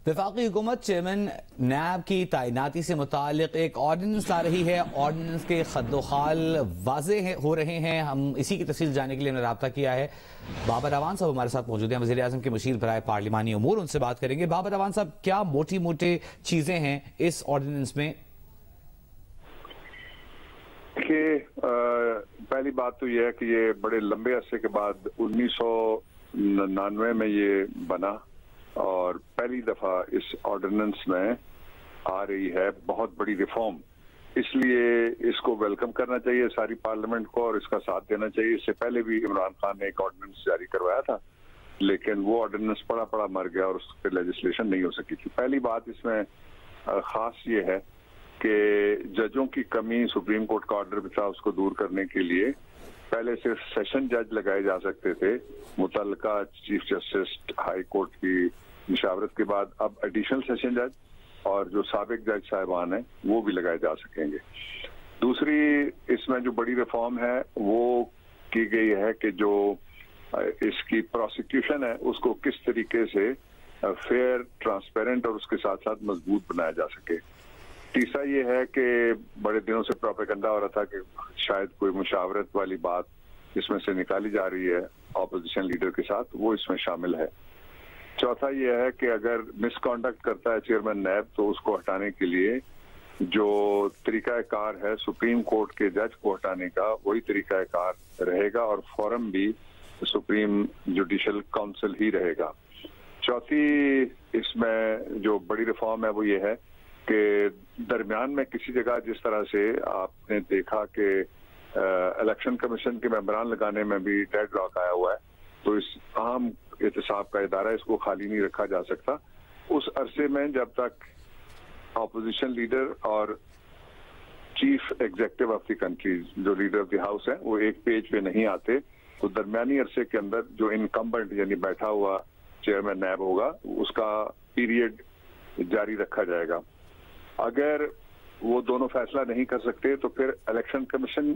वफाकी हुकूमत चेयरमैन नैब की तैनाती से मुतालिक एक ऑर्डिनेंस ला रही है। ऑर्डिनेंस के खद्दोखाल वाज़ेह हो रहे हैं। हम इसी की तफसील जानने के लिए हमने रब्ता किया है। बाबर अवान साहब हमारे साथ मौजूद हैं, वज़ीर आज़म के मुशीर बराए पार्लिमानी उमूर, उनसे बात करेंगे। बाबर अवान साहब, क्या मोटी मोटी चीज़ें हैं इस ऑर्डिनेंस में? देखिए, पहली बात तो यह है कि ये बड़े लंबे अरसे के बाद 1999 में ये बना और पहली दफा इस ऑर्डिनेंस में आ रही है बहुत बड़ी रिफॉर्म। इसलिए इसको वेलकम करना चाहिए सारी पार्लियामेंट को और इसका साथ देना चाहिए। इससे पहले भी इमरान खान ने एक ऑर्डिनेंस जारी करवाया था, लेकिन वो ऑर्डिनेंस पड़ा मर गया और उस पर लेजिस्लेशन नहीं हो सकी थी। पहली बात इसमें खास ये है कि जजों की कमी सुप्रीम कोर्ट का ऑर्डर भी था, उसको दूर करने के लिए पहले सिर्फ सेशन जज लगाए जा सकते थे। मुतल्लिका चीफ जस्टिस हाई कोर्ट की मुशावरत के बाद अब एडिशनल सेशन जज और जो साबिक जज साहिबान हैं वो भी लगाए जा सकेंगे। दूसरी इसमें जो बड़ी रिफॉर्म है वो की गई है कि जो इसकी प्रोसिक्यूशन है उसको किस तरीके से फेयर, ट्रांसपेरेंट और उसके साथ साथ मजबूत बनाया जा सके। तीसरा ये है कि बड़े दिनों से प्रोपेगेंडा हो रहा था कि शायद कोई मुशावरत वाली बात इसमें से निकाली जा रही है ऑपोजिशन लीडर के साथ, वो इसमें शामिल है। चौथा ये है कि अगर मिसकॉन्डक्ट करता है चेयरमैन नैब तो उसको हटाने के लिए जो तरीकाकार है सुप्रीम कोर्ट के जज को हटाने का, वही तरीकाकार रहेगा और फॉरम भी सुप्रीम जुडिशल काउंसिल ही रहेगा। चौथी इसमें जो बड़ी रिफॉर्म है वो ये है कि दरमियान में किसी जगह जिस तरह से आपने देखा कि इलेक्शन कमीशन के मेंबरान लगाने में भी डेड लॉक आया हुआ है, तो इस अहम एहतसाब का इदारा इसको खाली नहीं रखा जा सकता। उस अरसे में जब तक ऑपोजिशन लीडर और chief executive of the country, जो लीडर ऑफ द हाउस है, वो एक पेज पे नहीं आते, तो दरमियानी अरसे के अंदर जो इनकम्बेंट यानी बैठा हुआ चेयरमैन नैब होगा उसका पीरियड जारी रखा जाएगा। अगर वो दोनों फैसला नहीं कर सकते तो फिर इलेक्शन कमीशन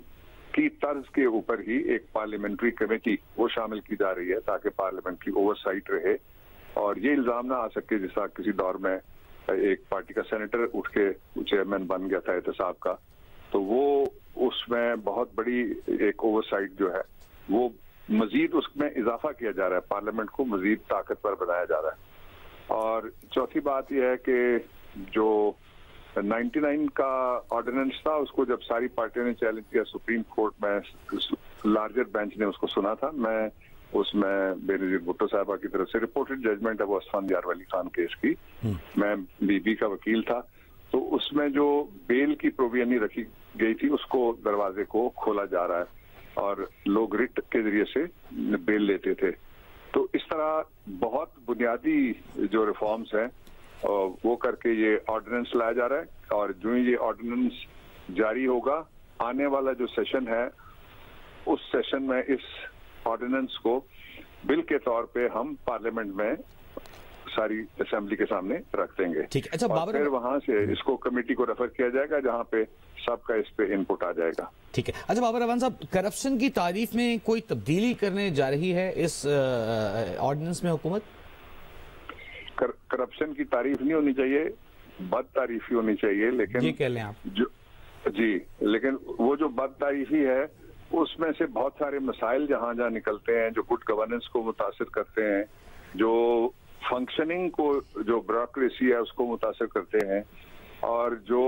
की तर्ज के ऊपर ही एक पार्लियामेंट्री कमेटी वो शामिल की जा रही है ताकि पार्लियामेंट्री ओवरसाइट रहे और ये इल्जाम ना आ सके जैसा किसी दौर में एक पार्टी का सेनेटर उठ के चेयरमैन बन गया था एहतसाब का, तो वो उसमें बहुत बड़ी एक ओवरसाइट जो है वो मजीद उसमें इजाफा किया जा रहा है, पार्लियामेंट को मजीद ताकतवर बनाया जा रहा है। और चौथी बात यह है कि जो 99 का ऑर्डिनेंस था उसको जब सारी पार्टियों ने चैलेंज किया सुप्रीम कोर्ट में, लार्जर बेंच ने उसको सुना था। मैं उसमें बेनजीर भुट्टो साहबा की तरफ से रिपोर्टेड जजमेंट है वो असफानदियार वली खान केस की, मैं बीबी का वकील था, तो उसमें जो बेल की प्रोविजन रखी गई थी उसको दरवाजे को खोला जा रहा है और लोग रिट के जरिए से बेल लेते थे। तो इस तरह बहुत बुनियादी जो रिफॉर्म्स हैं वो करके ये ऑर्डिनेंस लाया जा रहा है और जो ये ऑर्डिनेंस जारी होगा, आने वाला जो सेशन है उस सेशन में इस ऑर्डिनेंस को बिल के तौर पे हम पार्लियामेंट में सारी असेंबली के सामने रख देंगे। ठीक है। अच्छा, और फिर वहां से इसको कमेटी को रेफर किया जाएगा जहां पे सबका इस पे इनपुट आ जाएगा। ठीक है। अच्छा बाबर अवान साहब, करप्शन की तारीफ में कोई तब्दीली करने जा रही है इस ऑर्डिनेंस में हुकूमत? करप्शन की तारीफ नहीं होनी चाहिए, बद तारीफी होनी चाहिए, लेकिन ये कह लें आप लेकिन वो जो बद तारीफी है उसमें से बहुत सारे मसाइल जहां जहां निकलते हैं जो गुड गवर्नेंस को मुतासिर करते हैं, जो फंक्शनिंग को, जो ब्यूरोक्रेसी है उसको मुतासिर करते हैं और जो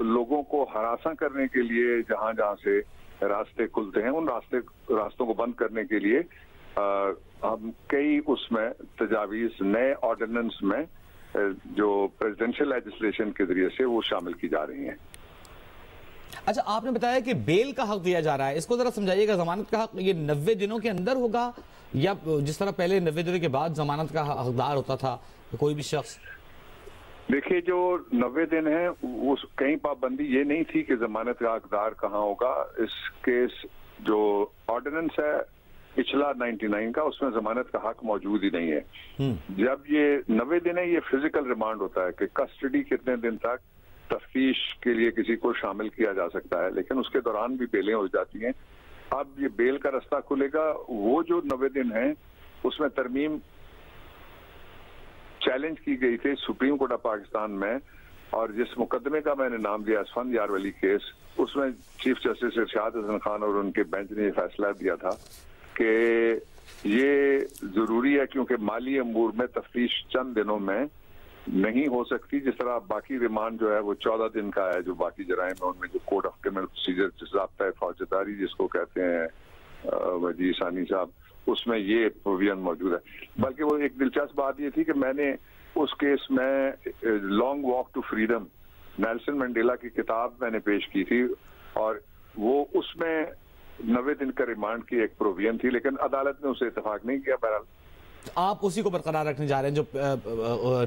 लोगों को हरासा करने के लिए जहां जहां से रास्ते खुलते हैं उन रास्तों को बंद करने के लिए हम कई उसमें तजावीज नए ऑर्डिनेंस में जो प्रेसिडेंशियल लेजिस्लेशन के जरिए से वो शामिल की जा रही हैं। अच्छा, आपने बताया कि बेल का हक दिया जा रहा है, इसको जरा समझाइएगा। जमानत का हक ये 90 दिनों के अंदर होगा या जिस तरह पहले 90 दिनों के बाद जमानत का हकदार होता था कोई भी शख्स? देखिए, जो 90 दिन है उस कहीं पाबंदी ये नहीं थी कि जमानत का हकदार कहाँ होगा। इस केस जो ऑर्डिनेंस है पिछला 99 का, उसमें जमानत का हक मौजूद ही नहीं है। जब ये 90 दिन है ये फिजिकल रिमांड होता है कि कस्टडी कितने दिन तक तफ्तीश के लिए किसी को शामिल किया जा सकता है, लेकिन उसके दौरान भी बेलें हो जाती हैं। अब ये बेल का रास्ता खुलेगा, वो जो 90 दिन है उसमें तरमीम चैलेंज की गई थी सुप्रीम कोर्ट ऑफ पाकिस्तान में, और जिस मुकदमे का मैंने नाम दिया असफंद यारवली केस, उसमें चीफ जस्टिस इरशाद हसन खान और उनके बेंच ने फैसला दिया था कि ये जरूरी है क्योंकि माली अमूर में तफ्तीश चंद दिनों में नहीं हो सकती, जिस तरह बाकी रिमांड जो है वो 14 दिन का है, जो बाकी जराइम है उनमें जो कोड ऑफ क्रिमिनल प्रोसीजर ज़ाब्ता फौजदारी जिसको कहते हैं वजी सानी साहब, उसमें ये प्रोविजन मौजूद है। बल्कि वो एक दिलचस्प बात ये थी कि मैंने उस केस में long walk to freedom Nelson Mandela की किताब मैंने पेश की थी, और वो उसमें 90 दिन का रिमांड की एक प्रोविजन थी, लेकिन अदालत ने उसे इत्तेफाक नहीं किया। बहरहाल आप उसी को बरकरार रखने जा रहे हैं, जो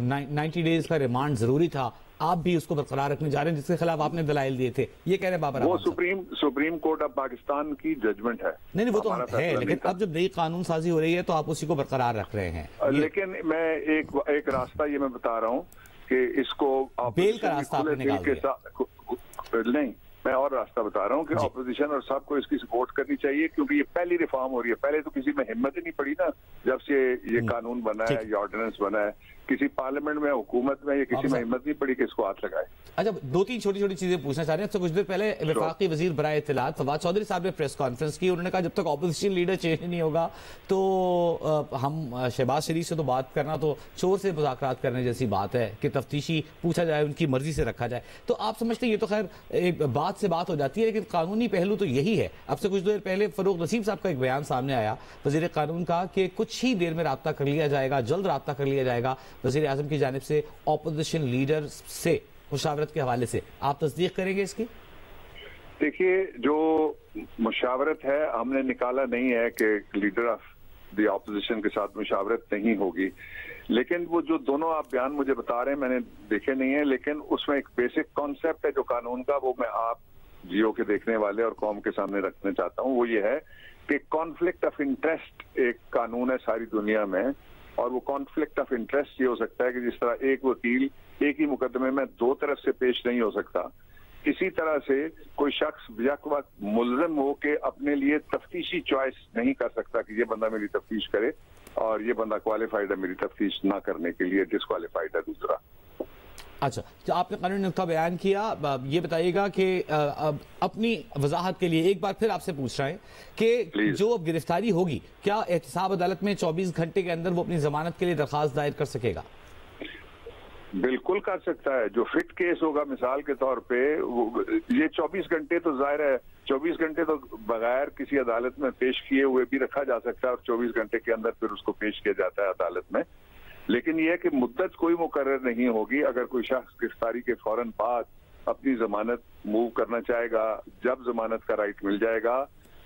90 डेज का रिमांड जरूरी था, आप भी उसको बरकरार रखने जा रहे हैं, जिसके खिलाफ आपने दलाइल दिए थे, ये कह रहे हैं बाबर वो Ahmed supreme court of Pakistan की जजमेंट है। नहीं वो तो है, लेकिन अब जब नई कानून साजी हो रही है तो आप उसी को बरकरार रख रहे हैं। लेकिन मैं एक रास्ता ये मैं बता रहा हूँ कि इसको बेल का रास्ता आपने निकाल दिया। नहीं, मैं और रास्ता बता रहा हूँ कि ऑपोजिशन और सबको इसकी सपोर्ट करनी चाहिए, क्योंकि ये पहली रिफॉर्म हो रही है। पहले तो किसी में हिम्मत ही नहीं पड़ी ना, जब से ये कानून बना है, ये ऑर्डिनेंस बना है, किसी पार्लियामेंट में, हुकूमत में, या किसी में हिम्मत नहीं पड़ी कि इसको हाथ लगाए। अच्छा, 2-3 छोटी-छोटी चीजें पूछना चाह रहे हैं। तो कुछ देर पहले वफाकी वजीर बराए इत्तलात फवाद चौधरी साहब ने प्रेस कॉन्फ्रेंस की, उन्होंने कहा जब तक ऑपोजिशन लीडर चेंज नहीं होगा तो हम शहबाज शरीफ से तो बात करना तो चोर से मुज़ाकरात करने जैसी बात है कि तफ्तीशी पूछा जाए, उनकी मर्जी से रखा जाए। तो आप समझते हैं ये तो खैर एक बात से बात हो जाती है, लेकिन कानूनी पहलू तो यही है। अब से कुछ देर पहले फरूक नसीम साहब का एक बयान सामने आया वजीर कानून का कि कुछ ही देर में राब्ता कर लिया जाएगा, जल्द राब्ता कर लिया जाएगा वजीर आजम की जानिब से ऑपोजिशन लीडर से मुशावरत के हवाले से। आप तस्दीक करेंगे इसकी? देखिए, जो मुशावरत है हमने निकाला नहीं है कि लीडर ऑफ द ऑपोजिशन के साथ मुशावरत नहीं होगी, लेकिन वो जो दोनों आप बयान मुझे बता रहे हैं मैंने देखे नहीं है, लेकिन उसमें एक बेसिक कॉन्सेप्ट है जो कानून का, वो मैं आप जियो के देखने वाले और कौम के सामने रखना चाहता हूँ। वो ये है कि कॉन्फ्लिक्ट ऑफ इंटरेस्ट एक कानून है सारी दुनिया में, और वो कॉन्फ्लिक्ट ऑफ इंटरेस्ट ये हो सकता है कि जिस तरह एक वकील एक ही मुकदमे में 2 तरफ से पेश नहीं हो सकता, इसी तरह से कोई शख्स यक वक्त मुल्ज़िम हो के अपने लिए तफ्तीशी चॉइस नहीं कर सकता कि ये बंदा मेरी तफ्तीश करे और ये बंदा क्वालिफाइड है मेरी तफ्तीश ना करने के लिए, डिस्क्वालिफाइड है दूसरा। अच्छा, तो आपने कानूनी नुक्ता बयान किया, ये बताइएगा कि अपनी वजाहत के लिए एक बार फिर आपसे पूछ रहे हैं कि जो अब गिरफ्तारी होगी, क्या एहतसाब अदालत में 24 घंटे के अंदर वो अपनी जमानत के लिए दरखास्त दायर कर सकेगा? बिल्कुल कर सकता है। जो फिट केस होगा मिसाल के तौर पे, ये 24 घंटे तो जाहिर है 24 घंटे तो बगैर किसी अदालत में पेश किए हुए भी रखा जा सकता है और 24 घंटे के अंदर फिर उसको पेश किया जाता है अदालत में। लेकिन यह है कि मुद्दत कोई मुकर्रर नहीं होगी। अगर कोई शख्स गिरफ्तारी के फौरन बाद अपनी जमानत मूव करना चाहेगा, जब जमानत का राइट मिल जाएगा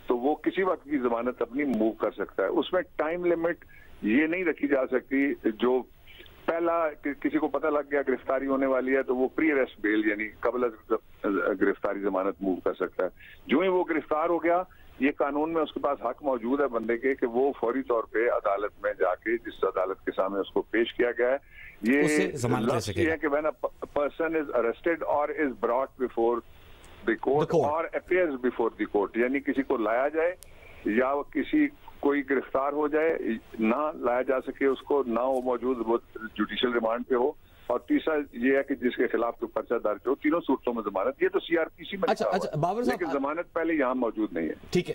तो वो किसी वक्त की जमानत अपनी मूव कर सकता है। उसमें टाइम लिमिट ये नहीं रखी जा सकती, जो पहला किसी को पता लग गया गिरफ्तारी होने वाली है तो वो प्री अरेस्ट बेल यानी कबल गिरफ्तारी जमानत मूव कर सकता है। जो ही वो गिरफ्तार हो गया, ये कानून में उसके पास हक मौजूद है बंदे के कि वो फौरी तौर पे अदालत में जाके जिस अदालत के सामने उसको पेश किया गया है, ये है कि when a person is arrested और is brought before the court और अपीयर्स बिफोर द कोर्ट, यानी किसी को लाया जाए या किसी कोई गिरफ्तार हो जाए, ना लाया जा सके उसको, ना वो मौजूद वो जुडिशियल रिमांड पे हो, और तीसरा ये है कि जिसके खिलाफ तो पर्चा दर्ज हो, तीनों सूरतों में जमानत। ये तो सीआरपीसी में अच्छा बाबर साहब, लेकिन जमानत पहले यहाँ मौजूद नहीं है। ठीक है,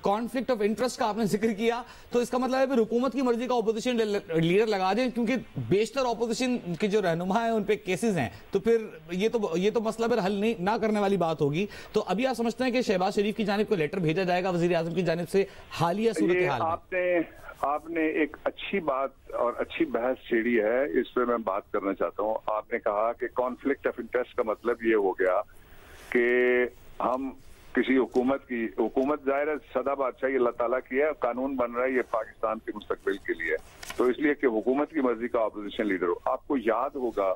कॉन्फ्लिक्ट ऑफ इंटरेस्ट का आपने जिक्र किया, तो इसका मतलब है फिर हुकूमत की मर्जी का ऑपोजिशन लीडर लगा दें, क्योंकि बेशतर ऑपोजिशन के जो रहनुमा है उन पे केसेस हैं, तो फिर ये तो मसला फिर हल नहीं ना करने वाली बात होगी। तो अभी आप समझते हैं कि शहबाज शरीफ की जानिब को लेटर भेजा जाएगा वजीर आजम की जानिब से हालिया सूरत हाल में? आपने एक अच्छी बात और अच्छी बहस छेड़ी है, इस पे मैं बात करना चाहता हूँ। आपने कहा कि कॉन्फ्लिक्ट ऑफ इंटरेस्ट का मतलब ये हो गया कि हम किसी हुकूमत जाहिर है सदा बादशाही अल्लाह ताला की है, कानून बन रहा है ये पाकिस्तान के मुस्तकबिल के लिए, तो इसलिए कि हुकूमत की मर्जी का अपोजिशन लीडर हो। आपको याद होगा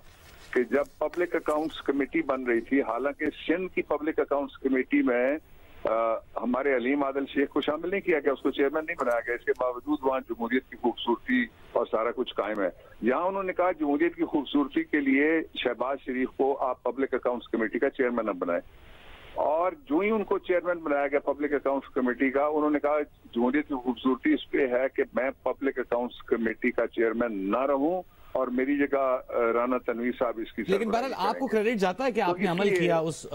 कि जब पब्लिक अकाउंट्स कमेटी बन रही थी, हालांकि सिंध की पब्लिक अकाउंट्स कमेटी में हमारे अलीम आदिल शेख को शामिल नहीं किया गया, उसको चेयरमैन नहीं बनाया गया, इसके बावजूद वहाँ जमहूरियत की खूबसूरती और सारा कुछ कायम है। यहाँ उन्होंने कहा जमहूरियत की खूबसूरती के लिए शहबाज शरीफ को आप पब्लिक अकाउंट्स कमेटी का चेयरमैन न बनाए, और जो ही उनको चेयरमैन बनाया गया पब्लिक अकाउंट्स कमेटी का, उन्होंने कहा जमहूरियत की खूबसूरती इस पे है कि मैं पब्लिक अकाउंट्स कमेटी का चेयरमैन न रहूं और मेरी जगह राना तनवीर साहब इसकी। लेकिन बहरहाल आपको क्रेडिट जाता है कि आपने अमल किया उस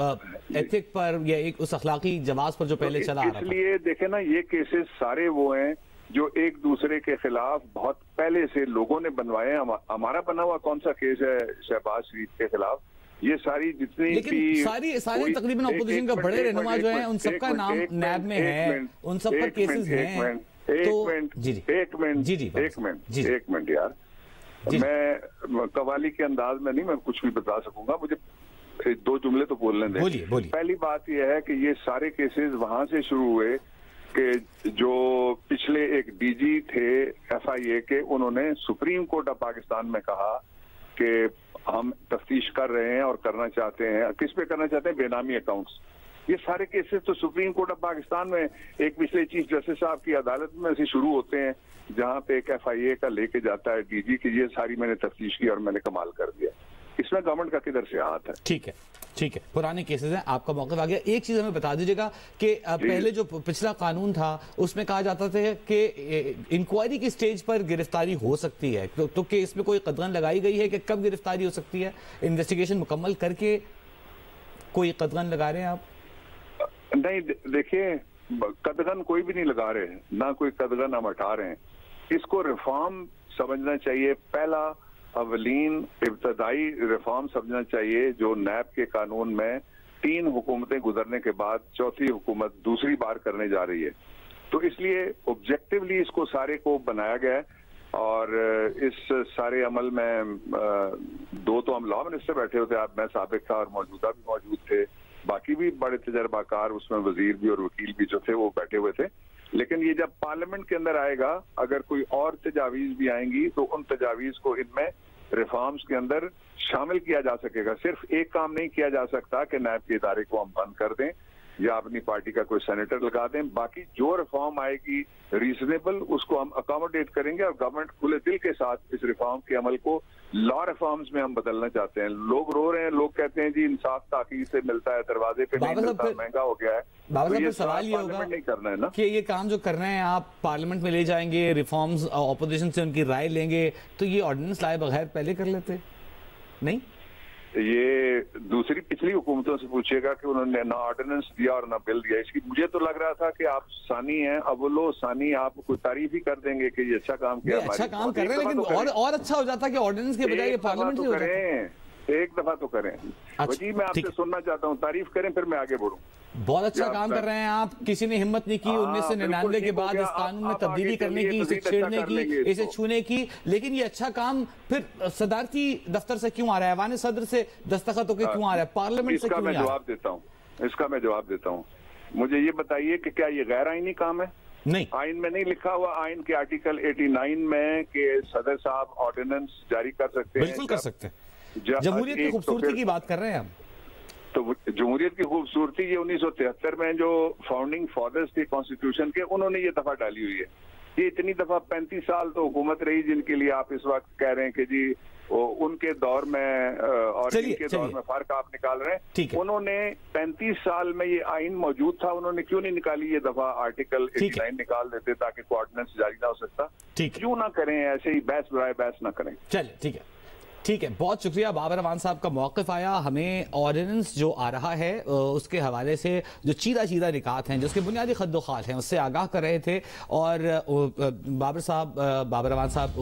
एथिक पर या एक उस अखलाकी जवाब पर जो पहले चला आ रहा था। इसलिए देखे ना, ये केसेस सारे वो हैं जो एक दूसरे के खिलाफ बहुत पहले से लोगों ने बनवाए हैं। हमारा बना हुआ कौन सा केस है शहबाज शरीफ के खिलाफ? ये सारी जितनी भी सारी तकरीबन अपोजिशन का बड़े रहनुमा जो है उन सबका नाम नैब में है, उन सब पर केसेस हैं। एक मिनट यार, मैं कवाली के अंदाज में नहीं मैं कुछ भी बता सकूंगा, मुझे 2 जुमले तो बोलने दें। बोलिए। पहली बात यह है कि ये सारे केसेस वहां से शुरू हुए कि जो पिछले एक डीजी थे FIA के, उन्होंने सुप्रीम कोर्ट ऑफ पाकिस्तान में कहा कि हम तफ्तीश कर रहे हैं और करना चाहते हैं। किस पे करना चाहते हैं? बेनामी अकाउंट्स। ये सारे केसेस तो सुप्रीम कोर्ट ऑफ पाकिस्तान में एक पिछले चीफ जस्टिस साहब की अदालत में से शुरू होते हैं, जहां पे एक FIA का लेके जाता है डीजी की ये सारी मैंने तफ्तीश की और मैंने कमाल कर दिया। इसमें गवर्नमेंट का किधर से हाथ है? ठीक है, पुराने केसेस हैं, आपका मौका आ गया। एक चीज हमें बता दीजिएगा कि पहले जो पिछला कानून था उसमें कहा जाता था कि इंक्वायरी की स्टेज पर गिरफ्तारी हो सकती है, तो केस में कोई कदगन लगाई गई है कि कब गिरफ्तारी हो सकती है? इन्वेस्टिगेशन मुकम्मल करके कोई कदगन लगा रहे हैं आप? नहीं, देखिए, कदगन कोई भी नहीं लगा रहे, ना कोई कदगन हम हटा रहे हैं। इसको रिफॉर्म समझना चाहिए। पहला अवलीन इब्तदाई रिफॉर्म समझना चाहिए जो नैब के कानून में 3 हुकूमतें गुजरने के बाद चौथी हुकूमत दूसरी बार करने जा रही है। तो इसलिए ऑब्जेक्टिवली इसको सारे को बनाया गया है और इस सारे अमल में 2 तो हम लॉ मिनिस्टर बैठे होते, आप, मैं साबिक था और मौजूदा भी मौजूद थे, बाकी भी बड़े तजर्बाकार उसमें वजीर भी और वकील भी जो थे वो बैठे हुए थे। लेकिन ये जब पार्लियामेंट के अंदर आएगा, अगर कोई और तजावीज भी आएंगी तो उन तजावीज को इनमें रिफॉर्म्स के अंदर शामिल किया जा सकेगा। सिर्फ एक काम नहीं किया जा सकता कि नैब के इदारे को हम बंद कर दें या अपनी पार्टी का कोई सेनेटर लगा दें। बाकी जो रिफॉर्म आएगी रीजनेबल, उसको हम अकोमोडेट करेंगे और गवर्नमेंट खुले दिल के साथ इस रिफॉर्म के अमल को लॉ रिफॉर्म्स में हम बदलना चाहते हैं। लोग रो रहे हैं, लोग कहते हैं जी इंसाफ ताकीद से मिलता है, दरवाजे पे नहीं मिलता, महंगा हो गया है। बाबा साहब, सवाल ये होगा नहीं करना है ना कि ये काम जो कर रहे हैं आप पार्लियामेंट में ले जाएंगे, रिफॉर्म्स ऑपोजिशन से उनकी राय लेंगे, तो ये ऑर्डिनेंस लाए बगैर पहले कर लेते नहीं? ये दूसरी पिछली हुकूमतों से पूछिएगा कि उन्होंने ना ऑर्डिनेंस दिया और ना बिल दिया। इसकी मुझे तो लग रहा था कि आप सानी हैं, अवलो सानी, आप कोई तारीफ ही कर देंगे कि ये अच्छा काम किया, अच्छा काम कर रहे हैं, लेकिन और अच्छा हो जाता कि ऑर्डिनेंस के बजाय पार्लियामेंट से हो जाता। एक दफा तो करें। जी, मैं आपसे सुनना चाहता हूँ, तारीफ करें फिर मैं आगे बढ़ूं। बहुत अच्छा काम कर रहे हैं आप। किसी ने हिम्मत नहीं की 1999 के बाद इस कानून में तब्दीली करने की, इसे छेड़ने की, इसे छूने की, लेकिन ये अच्छा काम फिर सदारती दफ्तर से क्यों आ रहा है, ऐवान सदर से दस्तखत होकर क्यों आ रहा है, पार्लियामेंट से क्यों नहीं आ रहा? इसका मैं जवाब देता हूँ। मुझे ये बताइए कि क्या ये गैर आईनी काम है? नहीं, आइन में नहीं लिखा हुआ, आइन के आर्टिकल 89 में कि सदर साहब ऑर्डिनेंस जारी कर सकते हैं। बिल्कुल कर सकते हैं। जमहूरियत की खूबसूरती की बात कर रहे हैं हम। तो जमहूरियत की खूबसूरती ये 1973 में जो फाउंडिंग फादर्स थे कॉन्स्टिट्यूशन के, उन्होंने ये दफा डाली हुई है। ये इतनी दफा 35 साल तो हुकूमत रही जिनके लिए आप इस वक्त कह रहे हैं कि जी उनके दौर में और इनके दौर में फर्क आप निकाल रहे हैं। उन्होंने 35 साल में ये आइन मौजूद था, उन्होंने क्यों नहीं निकाली ये दफा? आर्टिकल 89 निकाल देते ताकि ऑर्डिनेंस जारी ना हो सकता। क्यों ना करें ऐसे ही, बहस बराए बहस ना करें। चलिए, ठीक है, बहुत शुक्रिया। बाबर अवान साहब का मौक़िफ़ आया। हमें ऑर्डिनेंस जो आ रहा है उसके हवाले से जो चीदा निकात हैं, जो उसके बुनियादी खद्दोखाल हैं, उससे आगाह कर रहे थे। और बाबर अवान साहब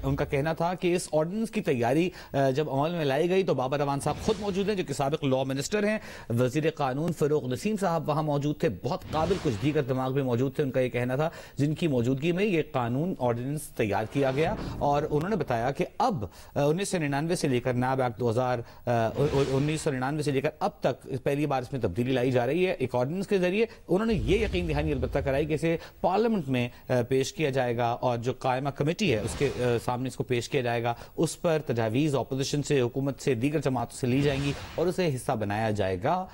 उनका कहना था कि इस ऑर्डिनेंस की तैयारी जब अमल में लाई गई तो बाबर अवान साहब खुद मौजूद हैं, जो कि साबिक लॉ मिनिस्टर हैं। वज़ीर कानून फ़ारूक नसीम साहब वहाँ मौजूद थे, बहुत काबिल कुछ दीगर दिमाग भी मौजूद थे। उनका ये कहना था जिनकी मौजूदगी में ये कानून ऑर्डिनेंस तैयार किया गया। और उन्होंने बताया कि अब 1999 से लेकर नैब एक्ट 1999 से लेकर अब तक पहली बार इसमें तब्दीली लाई जा रही है एक ऑर्डिनेंस के जरिए। उन्होंने ये यकीन दहानी अलबत्ता कराई कि इसे पार्लियामेंट में पेश किया जाएगा और जो कायमा कमेटी है उसके सामने इसको पेश किया जाएगा। उस पर तजावीज़ ऑपोजिशन से, हुकूमत से, दीगर जमातों से ली जाएंगी और उसे हिस्सा बनाया जाएगा।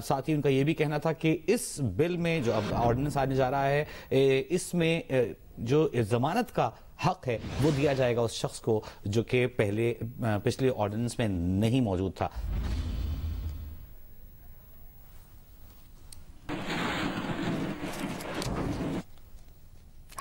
साथ ही उनका यह भी कहना था कि इस बिल में जो अब ऑर्डिनेंस आने जा रहा है, इसमें जो जमानत का हक है वो दिया जाएगा उस शख्स को जो कि पिछले ऑर्डिनेंस में नहीं मौजूद था।